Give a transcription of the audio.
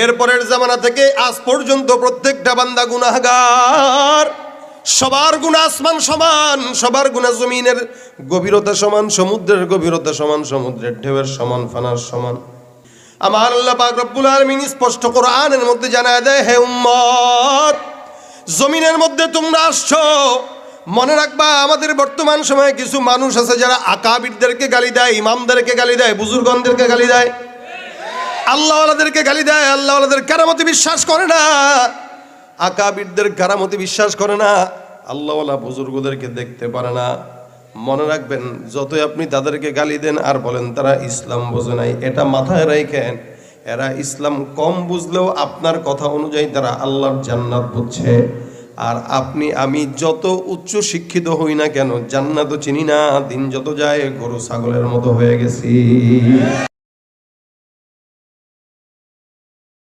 এরপরের জামানা থেকে আজ পর্যন্ত প্রত্যেকটা বান্দা গুনাহগার। সবার গুনাহ আসমান সমান, সবার গুনাহ জমিনের গভীরতা সমান, সমুদ্রের গভীরতা সমান, সমুদ্রের ঢেউয়ের সমান, ফানার সমান। আমার আল্লাহ পাক রব্বুল আলামিন স্পষ্ট কোরআনের মধ্যে জানায় দেয়, হে উম্মত, জমিনের মধ্যে তোমরা আসছো, মনে রাখবা আমাদের বর্তমান সময়ে কিছু মানুষ আছে যারা আকাবিরদেরকে গালি দেয়, ইমামদেরকে গালি দেয়, বুজুর্গদেরকে গালি দেয়, আল্লাহওয়ালাদেরকে গালি দেয়, আল্লাহওয়ালাদের কারামতে বিশ্বাস করে না, আকাবিরদের কারামতে বিশ্বাস করে না, আল্লাহওয়ালা বুজুর্গদেরকে দেখতে পারে না। মনে রাখবেন, যতই আপনি তাদেরকে গালি দেন আর বলেন তারা ইসলাম বোঝে নাই, এটা মাথায় রাখেন, এরা ইসলাম কম বুঝলেও আপনার কথা অনুযায়ী তারা আল্লাহর জান্নাত বুঝছে। আর আপনি আমি যত উচ্চ শিক্ষিত হই না কেন, জান্নাতও চিনি না, দিন যত যায় গরু ছাগলের মতো হয়ে গেছি।